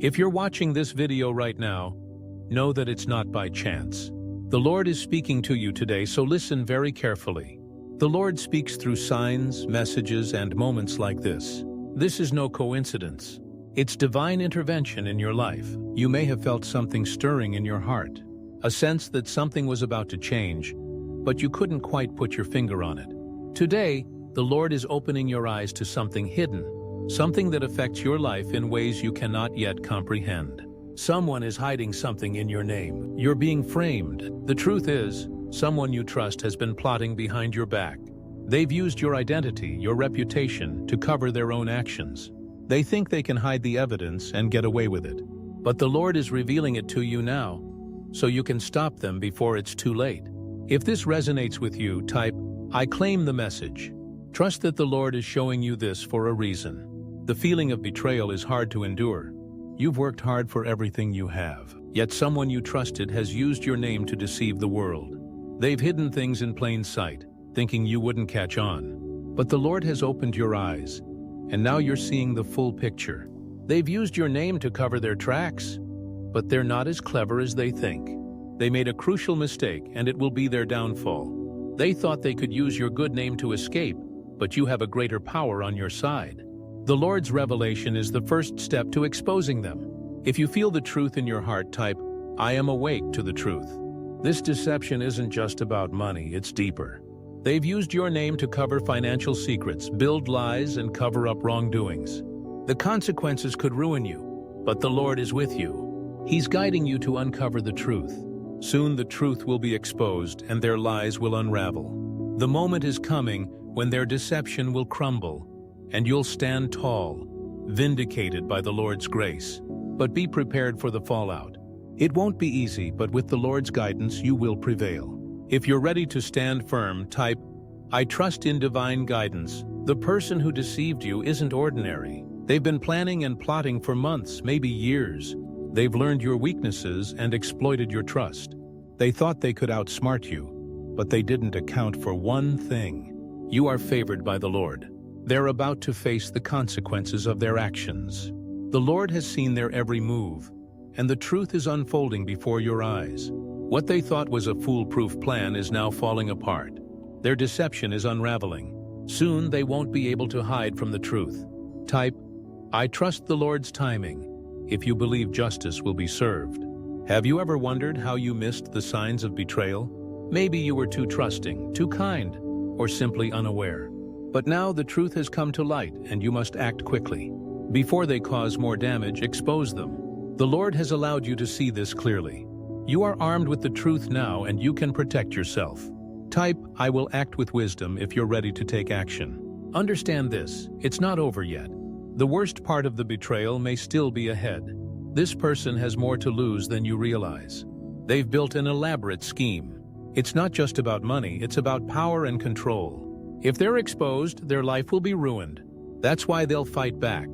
If you're watching this video right now, know that it's not by chance. The Lord is speaking to you today, so listen very carefully. The Lord speaks through signs, messages, and moments like this. This is no coincidence. It's divine intervention in your life. You may have felt something stirring in your heart, a sense that something was about to change, but you couldn't quite put your finger on it. Today, the Lord is opening your eyes to something hidden, something that affects your life in ways you cannot yet comprehend. Someone is hiding something in your name. You're being framed. The truth is, someone you trust has been plotting behind your back. They've used your identity, your reputation, to cover their own actions. They think they can hide the evidence and get away with it. But the Lord is revealing it to you now, so you can stop them before it's too late. If this resonates with you, type, "I claim the message." Trust that the Lord is showing you this for a reason. The feeling of betrayal is hard to endure. You've worked hard for everything you have, yet someone you trusted has used your name to deceive the world. They've hidden things in plain sight, thinking you wouldn't catch on. But the Lord has opened your eyes, and now you're seeing the full picture. They've used your name to cover their tracks, but they're not as clever as they think. They made a crucial mistake, and it will be their downfall. They thought they could use your good name to escape, but you have a greater power on your side. The Lord's revelation is the first step to exposing them. If you feel the truth in your heart, type, "I am awake to the truth." This deception isn't just about money, it's deeper. They've used your name to cover financial secrets, build lies, and cover up wrongdoings. The consequences could ruin you, but the Lord is with you. He's guiding you to uncover the truth. Soon the truth will be exposed and their lies will unravel. The moment is coming when their deception will crumble, and you'll stand tall, vindicated by the Lord's grace. But be prepared for the fallout. It won't be easy, but with the Lord's guidance, you will prevail. If you're ready to stand firm, type, "I trust in divine guidance." The person who deceived you isn't ordinary. They've been planning and plotting for months, maybe years. They've learned your weaknesses and exploited your trust. They thought they could outsmart you, but they didn't account for one thing. You are favored by the Lord. They're about to face the consequences of their actions. The Lord has seen their every move, and the truth is unfolding before your eyes. What they thought was a foolproof plan is now falling apart. Their deception is unraveling. Soon they won't be able to hide from the truth. Type, "I trust the Lord's timing," if you believe justice will be served. Have you ever wondered how you missed the signs of betrayal? Maybe you were too trusting, too kind, or simply unaware. But now the truth has come to light, and you must act quickly. Before they cause more damage, expose them. The Lord has allowed you to see this clearly. You are armed with the truth now, and you can protect yourself. Type, "I will act with wisdom," if you're ready to take action. Understand this, it's not over yet. The worst part of the betrayal may still be ahead. This person has more to lose than you realize. They've built an elaborate scheme. It's not just about money, it's about power and control. If they're exposed, their life will be ruined. That's why they'll fight back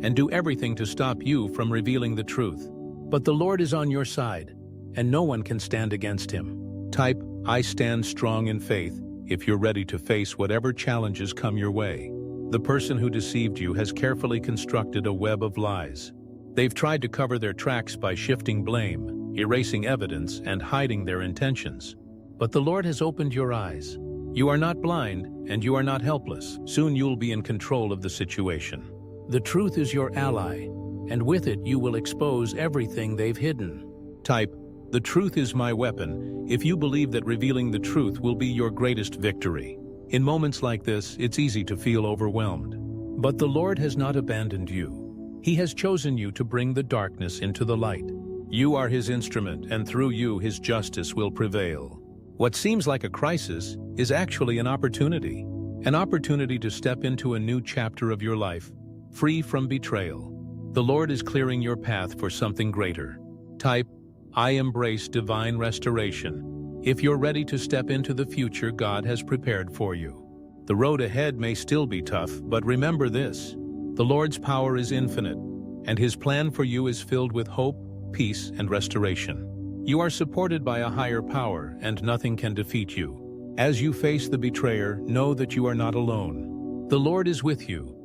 and do everything to stop you from revealing the truth. But the Lord is on your side, and no one can stand against him. Type, "I stand strong in faith," if you're ready to face whatever challenges come your way. The person who deceived you has carefully constructed a web of lies. They've tried to cover their tracks by shifting blame, erasing evidence, and hiding their intentions. But the Lord has opened your eyes. You are not blind, and you are not helpless. Soon you'll be in control of the situation. The truth is your ally, and with it you will expose everything they've hidden. Type, "The truth is my weapon," if you believe that revealing the truth will be your greatest victory. In moments like this, it's easy to feel overwhelmed. But the Lord has not abandoned you. He has chosen you to bring the darkness into the light. You are his instrument, and through you his justice will prevail. What seems like a crisis is actually an opportunity to step into a new chapter of your life, free from betrayal. The Lord is clearing your path for something greater. Type, "I embrace divine restoration," if you're ready to step into the future God has prepared for you. The road ahead may still be tough, but remember this: the Lord's power is infinite, and his plan for you is filled with hope, peace, and restoration. You are supported by a higher power, and nothing can defeat you. As you face the betrayer, know that you are not alone. The Lord is with you,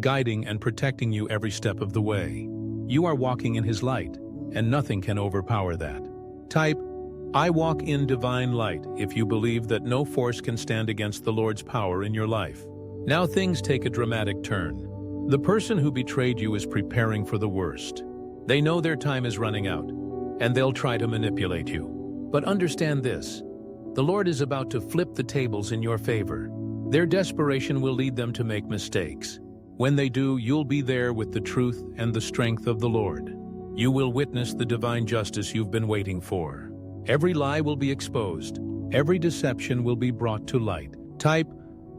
guiding and protecting you every step of the way. You are walking in His light, and nothing can overpower that. Type, I walk in divine light if you believe that no force can stand against the Lord's power in your life. Now things take a dramatic turn. The person who betrayed you is preparing for the worst. They know their time is running out, and they'll try to manipulate you. But understand this, the Lord is about to flip the tables in your favor. Their desperation will lead them to make mistakes. When they do, you'll be there with the truth and the strength of the Lord. You will witness the divine justice you've been waiting for. Every lie will be exposed. Every deception will be brought to light. Type,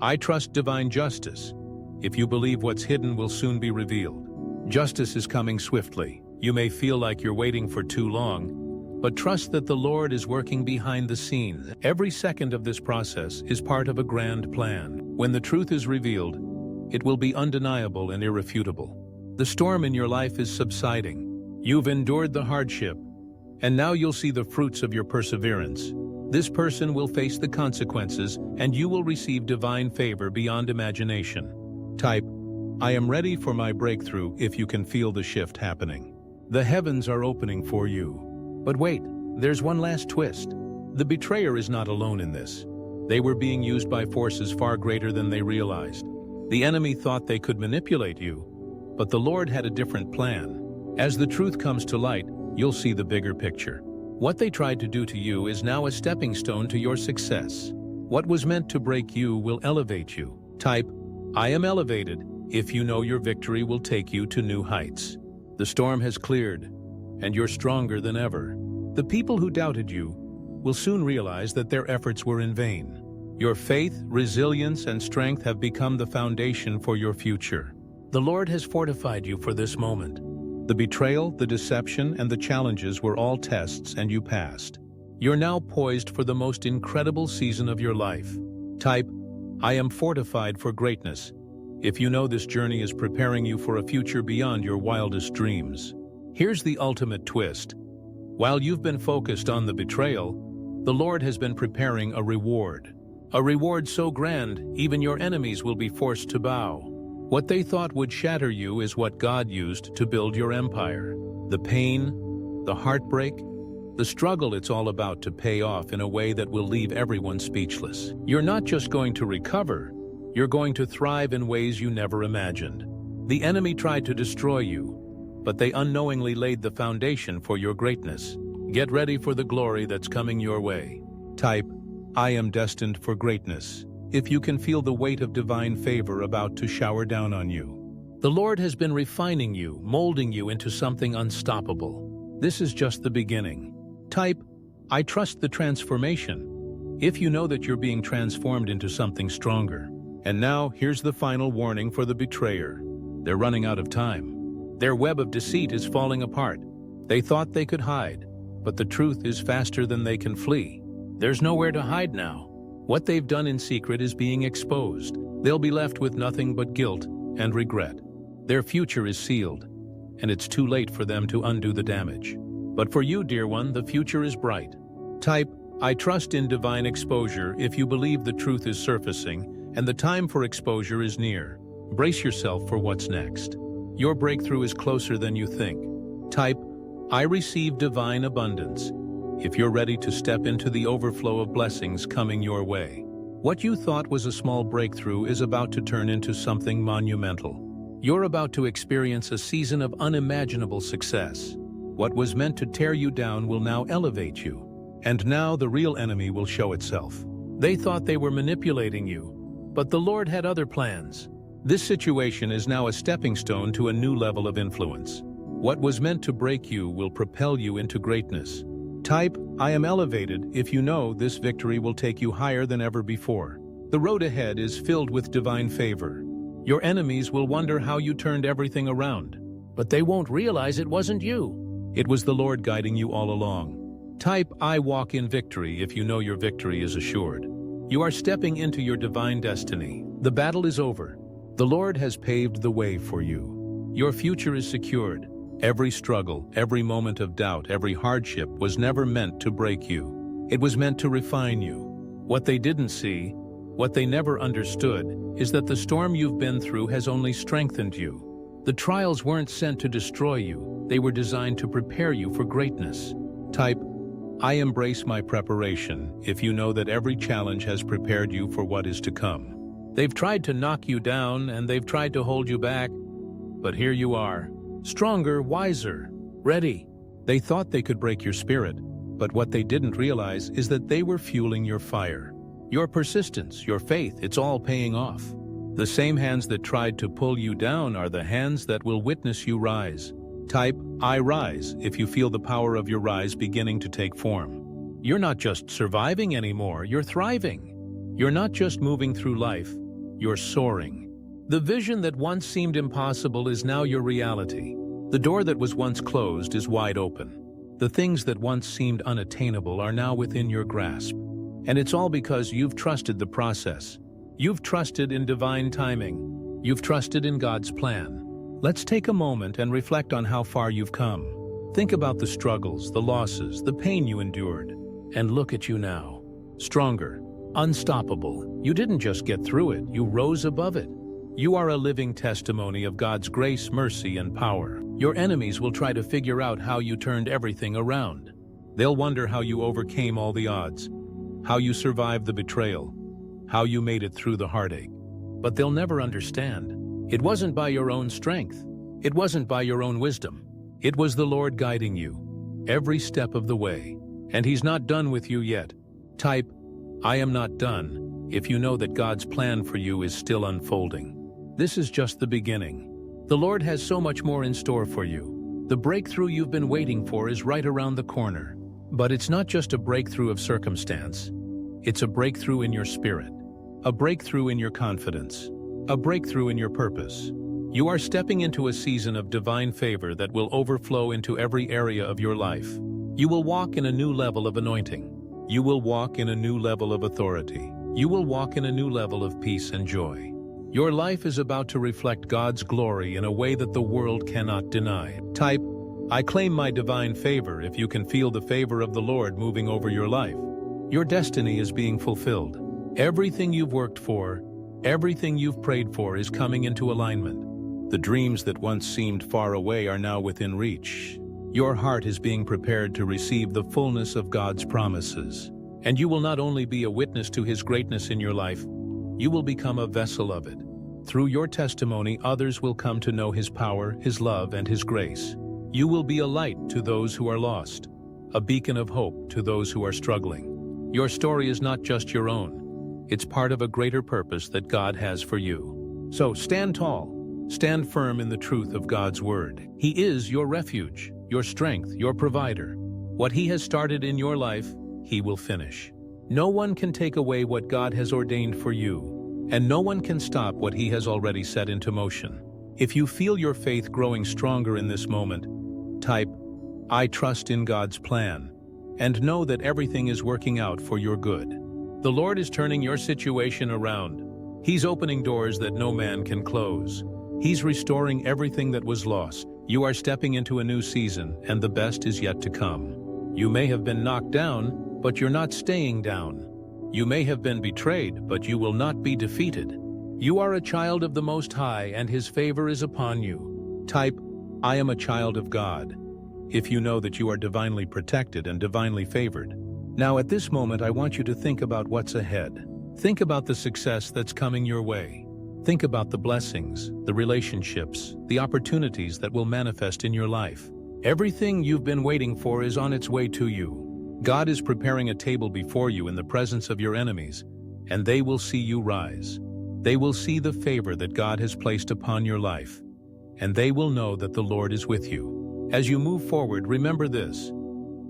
I trust divine justice. If you believe what's hidden will soon be revealed. Justice is coming swiftly. You may feel like you're waiting for too long, but trust that the Lord is working behind the scenes. Every second of this process is part of a grand plan. When the truth is revealed, it will be undeniable and irrefutable. The storm in your life is subsiding. You've endured the hardship, and now you'll see the fruits of your perseverance. This person will face the consequences, and you will receive divine favor beyond imagination. Type, I am ready for my breakthrough if you can feel the shift happening. The heavens are opening for you. But wait, there's one last twist. The betrayer is not alone in this. They were being used by forces far greater than they realized. The enemy thought they could manipulate you, but the Lord had a different plan. As the truth comes to light, you'll see the bigger picture. What they tried to do to you is now a stepping stone to your success. What was meant to break you will elevate you. Type, I am elevated if you know your victory will take you to new heights. The storm has cleared, and you're stronger than ever. The people who doubted you will soon realize that their efforts were in vain. Your faith, resilience, and strength have become the foundation for your future. The Lord has fortified you for this moment. The betrayal, the deception, and the challenges were all tests, and you passed. You're now poised for the most incredible season of your life. Type, I am fortified for greatness, if you know this journey is preparing you for a future beyond your wildest dreams. Here's the ultimate twist. While you've been focused on the betrayal, the Lord has been preparing a reward. A reward so grand, even your enemies will be forced to bow. What they thought would shatter you is what God used to build your empire. The pain, the heartbreak, the struggle, it's all about to pay off in a way that will leave everyone speechless. You're not just going to recover, you're going to thrive in ways you never imagined. The enemy tried to destroy you, but they unknowingly laid the foundation for your greatness. Get ready for the glory that's coming your way. Type, I am destined for greatness, if you can feel the weight of divine favor about to shower down on you. The Lord has been refining you, molding you into something unstoppable. This is just the beginning. Type, I trust the transformation, if you know that you're being transformed into something stronger. And now, here's the final warning for the betrayer. They're running out of time. Their web of deceit is falling apart. They thought they could hide, but the truth is faster than they can flee. There's nowhere to hide now. What they've done in secret is being exposed. They'll be left with nothing but guilt and regret. Their future is sealed, and it's too late for them to undo the damage. But for you, dear one, the future is bright. Type, I trust in divine exposure if you believe the truth is surfacing and the time for exposure is near. Brace yourself for what's next. Your breakthrough is closer than you think. Type, I receive divine abundance, if you're ready to step into the overflow of blessings coming your way. What you thought was a small breakthrough is about to turn into something monumental. You're about to experience a season of unimaginable success. What was meant to tear you down will now elevate you. And now the real enemy will show itself. They thought they were manipulating you, but the Lord had other plans. This situation is now a stepping stone to a new level of influence. What was meant to break you will propel you into greatness. Type, I am elevated if you know this victory will take you higher than ever before. The road ahead is filled with divine favor. Your enemies will wonder how you turned everything around, but they won't realize it wasn't you. It was the Lord guiding you all along. Type, I walk in victory if you know your victory is assured. You are stepping into your divine destiny. The battle is over. The Lord has paved the way for you. Your future is secured. Every struggle, every moment of doubt, every hardship was never meant to break you. It was meant to refine you. What they didn't see, what they never understood, is that the storm you've been through has only strengthened you. The trials weren't sent to destroy you, they were designed to prepare you for greatness. Type, I embrace my preparation, if you know that every challenge has prepared you for what is to come. They've tried to knock you down and they've tried to hold you back, but here you are, stronger, wiser, ready. They thought they could break your spirit, but what they didn't realize is that they were fueling your fire. Your persistence, your faith, it's all paying off. The same hands that tried to pull you down are the hands that will witness you rise. Type, I rise, if you feel the power of your rise beginning to take form. You're not just surviving anymore, you're thriving. You're not just moving through life, you're soaring. The vision that once seemed impossible is now your reality. The door that was once closed is wide open. The things that once seemed unattainable are now within your grasp. And it's all because you've trusted the process. You've trusted in divine timing. You've trusted in God's plan. Let's take a moment and reflect on how far you've come. Think about the struggles, the losses, the pain you endured. And look at you now. Stronger, unstoppable. You didn't just get through it, you rose above it. You are a living testimony of God's grace, mercy, and power. Your enemies will try to figure out how you turned everything around. They'll wonder how you overcame all the odds, how you survived the betrayal, how you made it through the heartache. But they'll never understand. It wasn't by your own strength. It wasn't by your own wisdom. It was the Lord guiding you, every step of the way. And He's not done with you yet. Type, I am not done, if you know that God's plan for you is still unfolding. This is just the beginning. The Lord has so much more in store for you. The breakthrough you've been waiting for is right around the corner. But it's not just a breakthrough of circumstance. It's a breakthrough in your spirit, a breakthrough in your confidence, a breakthrough in your purpose. You are stepping into a season of divine favor that will overflow into every area of your life. You will walk in a new level of anointing. You will walk in a new level of authority. You will walk in a new level of peace and joy. Your life is about to reflect God's glory in a way that the world cannot deny. Type, I claim my divine favor if you can feel the favor of the Lord moving over your life. Your destiny is being fulfilled. Everything you've worked for, everything you've prayed for is coming into alignment. The dreams that once seemed far away are now within reach. Your heart is being prepared to receive the fullness of God's promises. And you will not only be a witness to His greatness in your life, you will become a vessel of it. Through your testimony, others will come to know His power, His love, and His grace. You will be a light to those who are lost, a beacon of hope to those who are struggling. Your story is not just your own. It's part of a greater purpose that God has for you. So stand tall, stand firm in the truth of God's word. He is your refuge, your strength, your provider. What He has started in your life, He will finish. No one can take away what God has ordained for you, and no one can stop what He has already set into motion. If you feel your faith growing stronger in this moment, type, I trust in God's plan, and know that everything is working out for your good. The Lord is turning your situation around. He's opening doors that no man can close. He's restoring everything that was lost. You are stepping into a new season, and the best is yet to come. You may have been knocked down, but you're not staying down. You may have been betrayed, but you will not be defeated. You are a child of the Most High, and His favor is upon you. Type, I am a child of God, if you know that you are divinely protected and divinely favored. Now at this moment, I want you to think about what's ahead. Think about the success that's coming your way. Think about the blessings, the relationships, the opportunities that will manifest in your life. Everything you've been waiting for is on its way to you. God is preparing a table before you in the presence of your enemies, and they will see you rise. They will see the favor that God has placed upon your life, and they will know that the Lord is with you. As you move forward, remember this: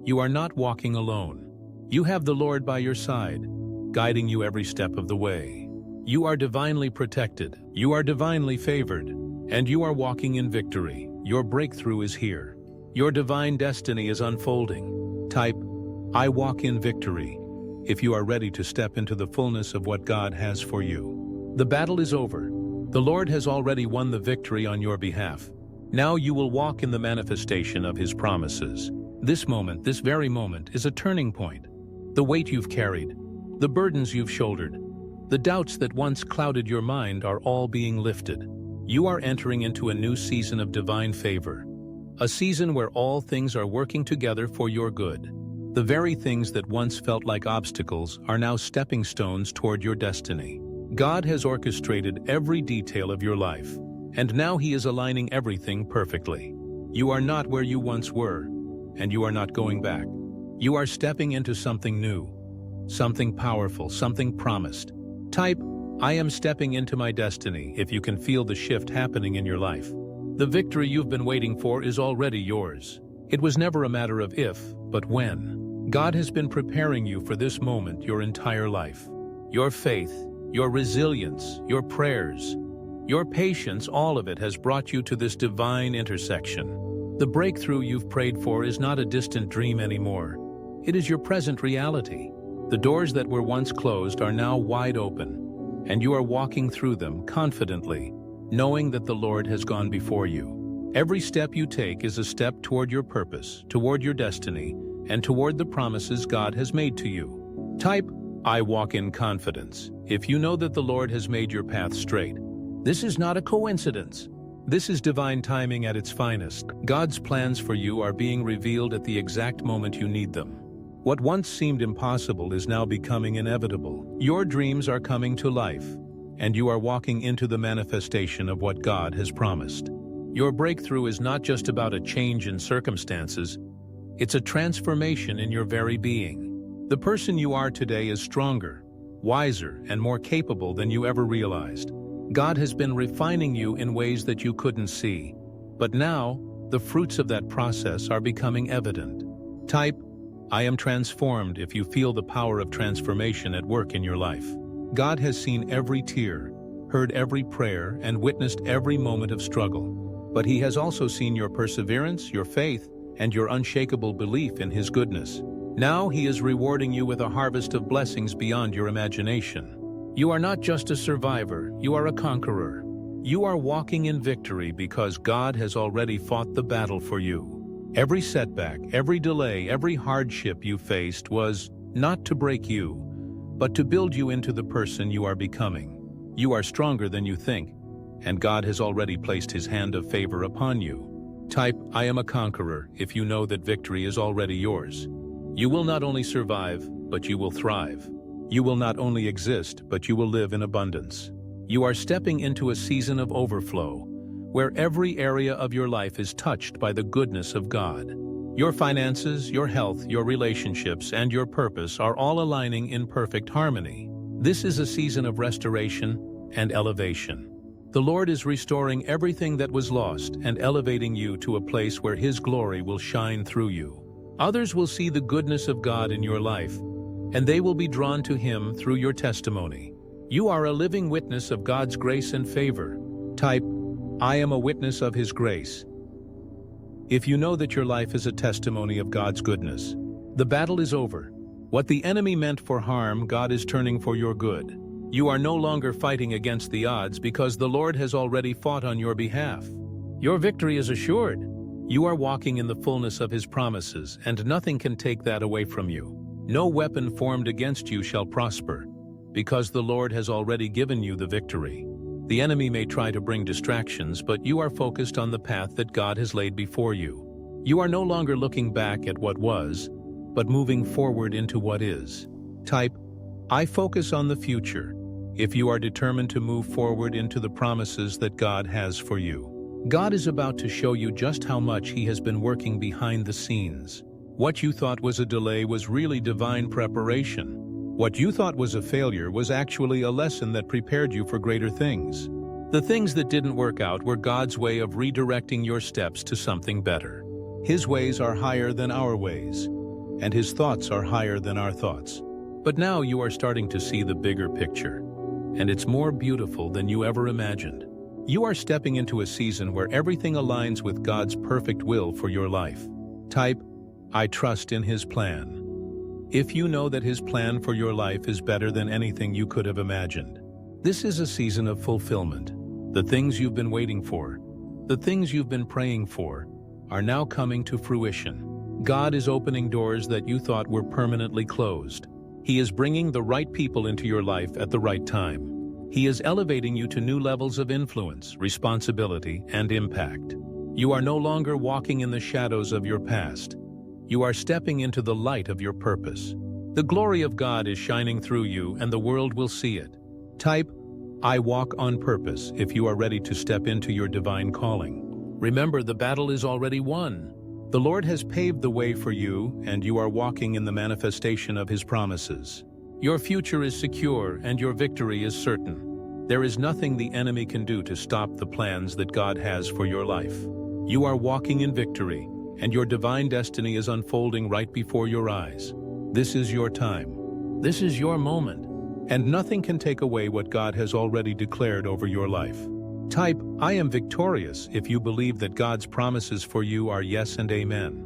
you are not walking alone. You have the Lord by your side, guiding you every step of the way. You are divinely protected, you are divinely favored, and you are walking in victory. Your breakthrough is here. Your divine destiny is unfolding. Type, I walk in victory, if you are ready to step into the fullness of what God has for you. The battle is over. The Lord has already won the victory on your behalf. Now you will walk in the manifestation of His promises. This moment, this very moment, is a turning point. The weight you've carried, the burdens you've shouldered, the doubts that once clouded your mind are all being lifted. You are entering into a new season of divine favor, a season where all things are working together for your good. The very things that once felt like obstacles are now stepping stones toward your destiny. God has orchestrated every detail of your life, and now He is aligning everything perfectly. You are not where you once were, and you are not going back. You are stepping into something new, something powerful, something promised. Type, "I am stepping into my destiny" if you can feel the shift happening in your life. The victory you've been waiting for is already yours. It was never a matter of if, but when. God has been preparing you for this moment your entire life. Your faith, your resilience, your prayers, your patience, all of it has brought you to this divine intersection. The breakthrough you've prayed for is not a distant dream anymore. It is your present reality. The doors that were once closed are now wide open, and you are walking through them confidently, knowing that the Lord has gone before you. Every step you take is a step toward your purpose, toward your destiny, and toward the promises God has made to you. Type, "I walk in confidence" if you know that the Lord has made your path straight. This is not a coincidence. This is divine timing at its finest. God's plans for you are being revealed at the exact moment you need them. What once seemed impossible is now becoming inevitable. Your dreams are coming to life, and you are walking into the manifestation of what God has promised. Your breakthrough is not just about a change in circumstances, it's a transformation in your very being. The person you are today is stronger, wiser, and more capable than you ever realized. God has been refining you in ways that you couldn't see, but now, the fruits of that process are becoming evident. Type, "I am transformed" if you feel the power of transformation at work in your life. God has seen every tear, heard every prayer, and witnessed every moment of struggle. But He has also seen your perseverance, your faith, and your unshakable belief in His goodness. Now He is rewarding you with a harvest of blessings beyond your imagination. You are not just a survivor, you are a conqueror. You are walking in victory because God has already fought the battle for you. Every setback, every delay, every hardship you faced was not to break you, but to build you into the person you are becoming. You are stronger than you think, and God has already placed His hand of favor upon you. Type, "I am a conqueror" if you know that victory is already yours. You will not only survive, but you will thrive. You will not only exist, but you will live in abundance. You are stepping into a season of overflow, where every area of your life is touched by the goodness of God. Your finances, your health, your relationships, and your purpose are all aligning in perfect harmony. This is a season of restoration and elevation. The Lord is restoring everything that was lost and elevating you to a place where His glory will shine through you. Others will see the goodness of God in your life, and they will be drawn to Him through your testimony. You are a living witness of God's grace and favor. Type, "I am a witness of His grace" if you know that your life is a testimony of God's goodness. The battle is over. What the enemy meant for harm, God is turning for your good. You are no longer fighting against the odds because the Lord has already fought on your behalf. Your victory is assured. You are walking in the fullness of His promises, and nothing can take that away from you. No weapon formed against you shall prosper, because the Lord has already given you the victory. The enemy may try to bring distractions, but you are focused on the path that God has laid before you. You are no longer looking back at what was, but moving forward into what is. Type, "I focus on the future" if you are determined to move forward into the promises that God has for you. God is about to show you just how much He has been working behind the scenes. What you thought was a delay was really divine preparation. What you thought was a failure was actually a lesson that prepared you for greater things. The things that didn't work out were God's way of redirecting your steps to something better. His ways are higher than our ways, and His thoughts are higher than our thoughts. But now you are starting to see the bigger picture, and it's more beautiful than you ever imagined. You are stepping into a season where everything aligns with God's perfect will for your life. Type, "I trust in His plan" if you know that His plan for your life is better than anything you could have imagined. This is a season of fulfillment. The things you've been waiting for, the things you've been praying for, are now coming to fruition. God is opening doors that you thought were permanently closed. He is bringing the right people into your life at the right time. He is elevating you to new levels of influence, responsibility, and impact. You are no longer walking in the shadows of your past. You are stepping into the light of your purpose. The glory of God is shining through you, and the world will see it. Type, "I walk on purpose," if you are ready to step into your divine calling. Remember, the battle is already won. The Lord has paved the way for you, and you are walking in the manifestation of His promises. Your future is secure, and your victory is certain. There is nothing the enemy can do to stop the plans that God has for your life. You are walking in victory, and your divine destiny is unfolding right before your eyes. This is your time. This is your moment, and nothing can take away what God has already declared over your life. Type, "I am victorious," if you believe that God's promises for you are yes and amen.